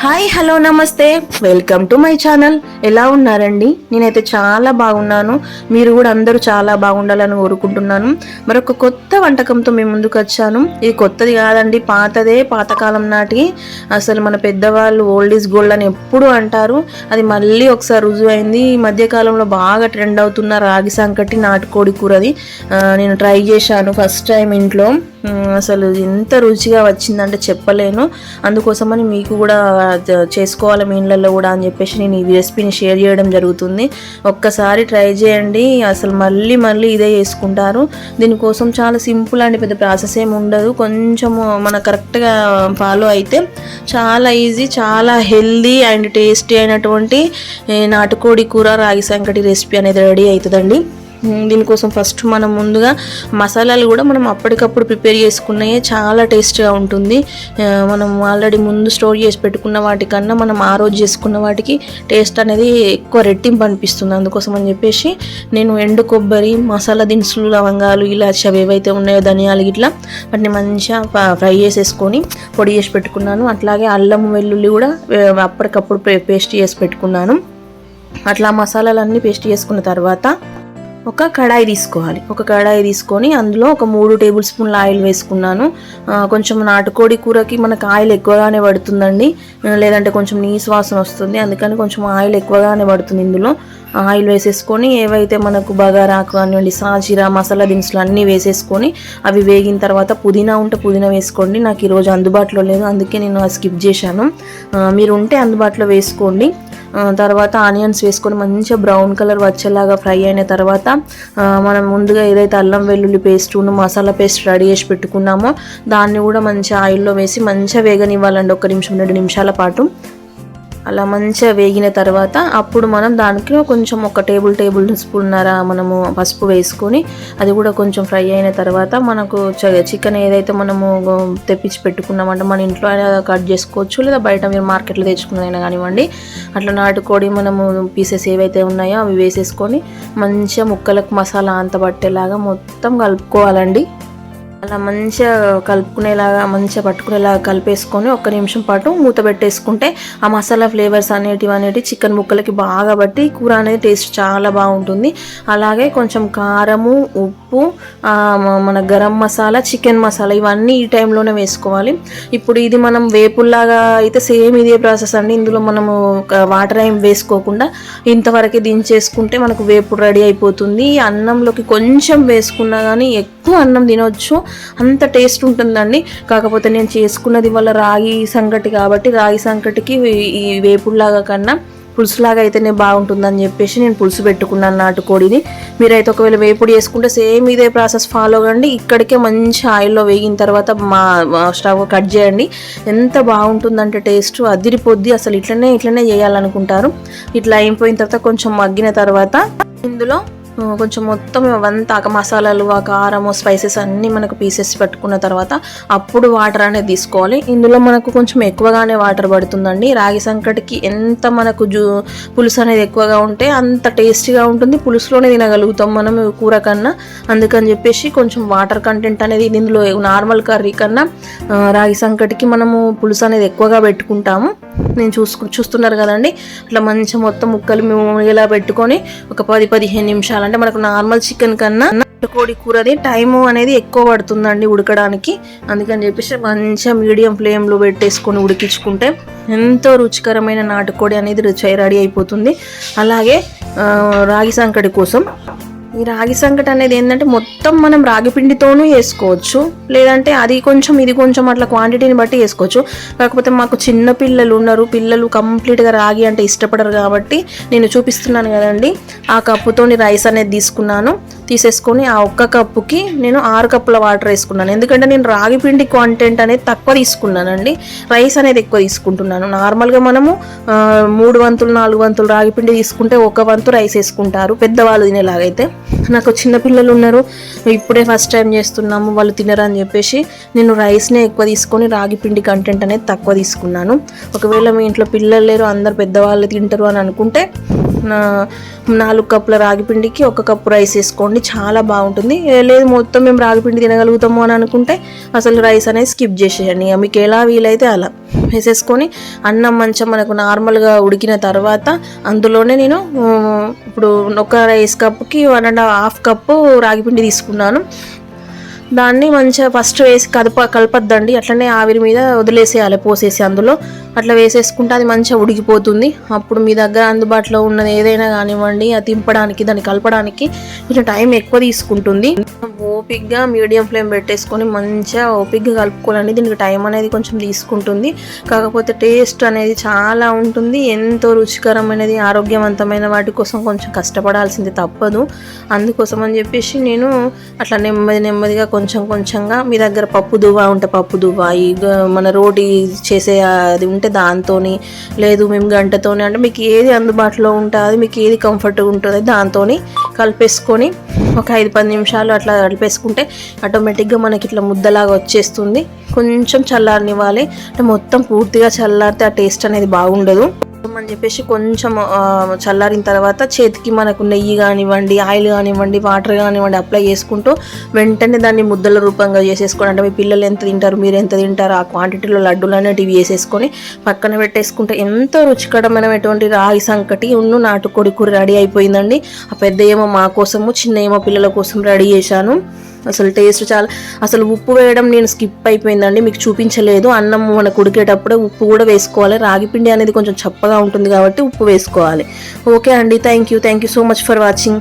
Hi hello నమస్తే, welcome to my channel. ఎలా ఉన్నారండి? నేనైతే చాలా బాగున్నాను. మీరు కూడా అందరూ చాలా బాగుండాలని కోరుకుంటున్నాను. మరొక కొత్త వంటకంతో మేము ముందుకు వచ్చాను. ఇది కొత్తది కాదండి, పాతదే. పాతకాలం నాటి అసలు మన పెద్దవాళ్ళు ఓల్డ్ ఈజ్ గోల్డ్ అని ఎప్పుడు అంటారు. అది మళ్ళీ ఒకసారి రుజువైంది. ఈ మధ్యకాలంలో బాగా ట్రెండ్ అవుతున్న రాగి సంకటి నాటుకోడి కూరది నేను ట్రై చేశాను ఫస్ట్ టైం ఇంట్లో. అసలు ఎంత రుచిగా వచ్చిందంటే చెప్పలేను. అందుకోసమని మీకు కూడా చేసుకోవాలి మీ ఇళ్ళల్లో కూడా అని చెప్పేసి నేను ఈ రెసిపీని షేర్ చేయడం జరుగుతుంది. ఒక్కసారి ట్రై చేయండి, అసలు మళ్ళీ మళ్ళీ ఇదే చేసుకుంటారు. దీనికోసం చాలా సింపుల్ అండి, పెద్ద ప్రాసెస్ ఏమి ఉండదు. కొంచెము మన కరెక్ట్గా ఫాలో అయితే చాలా ఈజీ, చాలా హెల్దీ అండ్ టేస్టీ అయినటువంటి నాటుకోడి కూర రాగి సంకటి రెసిపీ అనేది రెడీ అవుతుందండి. దీనికోసం ఫస్ట్ మనం ముందుగా మసాలాలు కూడా మనం అప్పటికప్పుడు ప్రిపేర్ చేసుకున్నాయే చాలా టేస్ట్గా ఉంటుంది. మనం ఆల్రెడీ ముందు స్టోర్ చేసి పెట్టుకున్న వాటికన్నా మనం ఆ రోజు చేసుకున్న వాటికి టేస్ట్ అనేది ఎక్కువ రెట్టింపు అనిపిస్తుంది. అందుకోసం అని చెప్పేసి నేను ఎండు కొబ్బరి, మసాలా దినుసులు, లవంగాలు, ఇలాచి అవి ఏవైతే ఉన్నాయో ధనియాలు ఇట్లా వాటిని మంచిగా ఫ్రై చేసేసుకొని పొడి చేసి పెట్టుకున్నాను. అట్లాగే అల్లం వెల్లుల్లి కూడా అప్పటికప్పుడు పేస్ట్ చేసి పెట్టుకున్నాను. అట్లా మసాలాలన్నీ పేస్ట్ చేసుకున్న తర్వాత ఒక కడాయి తీసుకోవాలి. ఒక కడాయి తీసుకొని అందులో ఒక 3 టేబుల్ స్పూన్ల ఆయిల్ వేసుకున్నాను. కొంచెం నాటుకోడి కూరకి మనకు ఆయిల్ ఎక్కువగానే పడుతుందండి, లేదంటే కొంచెం నీసు వాసన వస్తుంది. అందుకని కొంచెం ఆయిల్ ఎక్కువగానే పడుతుంది. ఇందులో ఆయిల్ వేసేసుకొని ఏవైతే మనకు బగారాకు కానివ్వండి, సాజీరా, మసాలా దినుసులు అన్నీ వేసేసుకొని అవి వేగిన తర్వాత పుదీనా ఉంటే పుదీనా వేసుకోండి. నాకు ఈరోజు అందుబాటులో లేదు, అందుకే నేను స్కిప్ చేశాను. మీరు ఉంటే అందుబాటులో వేసుకోండి. తర్వాత ఆనియన్స్ వేసుకొని మంచిగా బ్రౌన్ కలర్ వచ్చేలాగా ఫ్రై అయిన తర్వాత మనం ముందుగా ఏదైతే అల్లం వెల్లుల్లి పేస్టును మసాలా పేస్ట్ రెడీ చేసి పెట్టుకున్నామో దాన్ని కూడా మంచిగా ఆయిల్లో వేసి మంచిగా వేగనివ్వాలండి. 1 నిమిషం 2 నిమిషాల పాటు. అలా మంచిగా వేగిన తర్వాత అప్పుడు మనం దానికి కొంచెం 1 టేబుల్ స్పూన్నర మనము పసుపు వేసుకొని అది కూడా కొంచెం ఫ్రై అయిన తర్వాత మనకు చికెన్ ఏదైతే మనము తెప్పించి పెట్టుకున్నామంటే మన ఇంట్లో అయినా కట్ చేసుకోవచ్చు, లేదా బయట మీరు మార్కెట్లో తెచ్చుకున్నదైనా కానివ్వండి. అట్లా నాటుకోడి మనము పీసెస్ ఏవైతే ఉన్నాయో అవి వేసేసుకొని మంచిగా ముక్కలకు మసాలా అంత పట్టేలాగా మొత్తం కలుపుకోవాలండి. అలా మంచిగా కలుపుకునేలాగా మంచిగా పట్టుకునేలాగా కలిపేసుకొని 1 నిమిషం పాటు మూత పెట్టేసుకుంటే ఆ మసాలా ఫ్లేవర్స్ అనేటివి చికెన్ ముక్కలకి బాగా బట్టి కూర అనేది టేస్ట్ చాలా బాగుంటుంది. అలాగే కొంచెం కారము, ఉప్పు, మన గరం మసాలా, చికెన్ మసాలా ఇవన్నీ ఈ టైంలోనే వేసుకోవాలి. ఇప్పుడు ఇది మనం వేపుల్లాగా అయితే సేమ్ ఇదే ప్రాసెస్ అండి. ఇందులో మనము వాటర్ ఏం వేసుకోకుండా ఇంతవరకే దించేసుకుంటే మనకు వేపుడు రెడీ అయిపోతుంది. అన్నంలోకి కొంచెం వేసుకున్నా కానీ ఎక్కువ అన్నం తినొచ్చు, అంత టేస్ట్ ఉంటుందండి. కాకపోతే నేను చేసుకున్నది వల్ల రాగి సంకటి కాబట్టి రాగి సంకటికి ఈ వేపుడులాగా కన్నా పులుసులాగా అయితేనే బాగుంటుందని చెప్పేసి నేను పులుసు పెట్టుకున్నాను నాటుకోడిని. మీరైతే ఒకవేళ వేపుడు చేసుకుంటే సేమ్ ఇదే ప్రాసెస్ ఫాలో కండి. ఇక్కడికే మంచి ఆయిల్లో వేగిన తర్వాత మా స్టవ్ కట్ చేయండి. ఎంత బాగుంటుందంటే టేస్ట్ అదిరిపోద్ది. అసలు ఇట్లనే చేయాలనుకుంటారు. ఇట్లా అయిపోయిన తర్వాత కొంచెం మగ్గిన తర్వాత ఇందులో కొంచెం మొత్తం అంతా మసాలాలు, కారము, స్పైసెస్ అన్నీ మనకు పీసెస్ పెట్టుకున్న తర్వాత అప్పుడు వాటర్ అనేది తీసుకోవాలి. ఇందులో మనకు కొంచెం ఎక్కువగానే వాటర్ పడుతుందండి. రాగి సంకటికి ఎంత మనకు పులుసు అనేది ఎక్కువగా ఉంటే అంత టేస్టీగా ఉంటుంది. పులుసులోనే తినగలుగుతాం మనం కూర కన్నా. అందుకని చెప్పేసి కొంచెం వాటర్ కంటెంట్ అనేది ఇందులో నార్మల్ కర్రీ కన్నా రాగి సంకటికి మనము పులుసు అనేది ఎక్కువగా పెట్టుకుంటాము. నేను చూస్తున్నారు కదండి. అట్లా మంచిగా మొత్తం ముక్కలు ఇలా పెట్టుకొని ఒక 10-15 నిమిషాలు, అంటే మనకు నార్మల్ చికెన్ కన్నా నాటుకోడి కూరది టైము అనేది ఎక్కువ పడుతుందండి ఉడకడానికి. అందుకని చెప్పేసి మంచిగా మీడియం ఫ్లేమ్లో పెట్టేసుకొని ఉడికించుకుంటే ఎంతో రుచికరమైన నాటుకోడి అనేది రెడీ అయిపోతుంది. అలాగే రాగి సంకటి కోసం ఈ రాగి సంకటి అనేది ఏంటంటే మొత్తం మనం రాగి పిండితోనూ వేసుకోవచ్చు, లేదంటే అది కొంచెం ఇది కొంచెం అట్లా క్వాంటిటీని బట్టి వేసుకోవచ్చు. కాకపోతే మాకు చిన్న పిల్లలు ఉన్నారు, పిల్లలు కంప్లీట్గా రాగి అంటే ఇష్టపడరు కాబట్టి నేను చూపిస్తున్నాను కదండి. ఆ కప్పుతోని రైస్ అనేది తీసేసుకొని ఆ 1 కప్పుకి నేను 6 కప్పుల వాటర్ వేసుకున్నాను. ఎందుకంటే నేను రాగి పిండి కాంటెంట్ అనేది తక్కువ తీసుకున్నానండి, రైస్ అనేది ఎక్కువ తీసుకుంటున్నాను. నార్మల్గా మనము 3 వంతులు 4 వంతులు రాగి పిండి తీసుకుంటే 1 వంతు రైస్ వేసుకుంటారు పెద్దవాళ్ళు తినేలాగైతే. నాకు చిన్న పిల్లలు ఉన్నారు, ఇప్పుడే ఫస్ట్ టైం చేస్తున్నాము, వాళ్ళు తినరని చెప్పేసి నేను రైస్నే ఎక్కువ తీసుకొని రాగి పిండి కంటెంట్ అనేది తక్కువ తీసుకున్నాను. ఒకవేళ మీ ఇంట్లో పిల్లలు లేరు, అందరు పెద్దవాళ్ళు తింటారు అని అనుకుంటే 4 కప్పుల రాగి పిండికి 1 కప్పు రైస్ వేసుకోండి, చాలా బాగుంటుంది. లేదు మొత్తం మేము రాగి పిండి తినగలుగుతాము అని అనుకుంటే అసలు రైస్ అనేది స్కిప్ చేసేయండి. మీకు ఎలా వీలైతే అలా వేసేసుకొని అన్నం మంచిగా మనకు నార్మల్గా ఉడికిన తర్వాత అందులోనే నేను ఇప్పుడు 1 రైస్ కప్పుకి 1.5 కప్పు రాగి పిండి తీసుకున్నాను. దాన్ని మంచిగా ఫస్ట్ వేసి కలపద్దండి, అట్లనే ఆవిరి మీద వదిలేసేయాలి, పోసేసి అందులో అట్లా వేసేసుకుంటే అది మంచిగా ఉడికిపోతుంది. అప్పుడు మీ దగ్గర అందుబాటులో ఉన్నది ఏదైనా కానివ్వండి, అది తింపడానికి దాన్ని కలపడానికి కొంచెం టైం ఎక్కువ తీసుకుంటుంది. ఓపిక్గా మీడియం ఫ్లేమ్ పెట్టేసుకొని మంచిగా ఓపిక్గా కలుపుకోవాలండి. దీనికి టైం అనేది కొంచెం తీసుకుంటుంది, కాకపోతే టేస్ట్ అనేది చాలా ఉంటుంది, ఎంతో రుచికరమైనది, ఆరోగ్యవంతమైన వాటి కోసం కొంచెం కష్టపడాల్సింది తప్పదు. అందుకోసం అని చెప్పేసి నేను అట్లా నెమ్మదిగా కొంచెంగా మీ దగ్గర పప్పు దువ్వ ఉంటే పప్పు దువ్వ, మన రోటీ చేసే అది ఉంటే దాంతోని, లేదు మేము గంటతోని, అంటే మీకు ఏది అందుబాటులో ఉంటుంది, మీకు ఏది కంఫర్ట్గా ఉంటుంది దాంతోని కలిపేసుకొని ఒక 5-10 నిమిషాలు అట్లా కలిపేసుకుంటే ఆటోమేటిక్గా మనకి ఇట్లా ముద్దలాగా వచ్చేస్తుంది. కొంచెం చల్లారనివ్వాలి, అంటే మొత్తం పూర్తిగా చల్లారితే ఆ టేస్ట్ అనేది బాగుండదు అని చెప్పేసి కొంచెం చల్లారిన తర్వాత చేతికి మనకు నెయ్యి కానివ్వండి, ఆయిల్ కానివ్వండి, వాటర్ కానివ్వండి అప్లై చేసుకుంటూ వెంటనే దాన్ని ముద్దల రూపంగా చేసేసుకోండి. అంటే మీ పిల్లలు ఎంత తింటారు, మీరు ఎంత తింటారు, ఆ క్వాంటిటీలో లడ్డూలు అనేటివి వేసేసుకొని పక్కన పెట్టేసుకుంటే ఎంతో రుచికరమైనటువంటి రాగి సంకటి నాటుకోడి కూర రెడీ అయిపోయిందండి. ఆ పెద్ద ఏమో మా కోసము, చిన్న ఏమో పిల్లల కోసం రెడీ చేశాను. అసలు టేస్ట్ చాలా, అసలు ఉప్పు వేయడం నేను స్కిప్ అయిపోయిందండి, మీకు చూపించలేదు. అన్నం మనకు ఉడికేటప్పుడే ఉప్పు కూడా వేసుకోవాలి, రాగి పిండి అనేది కొంచెం చప్పగా ఉంటుంది కాబట్టి ఉప్పు వేసుకోవాలి. ఓకే అండి, thank you so much for watching.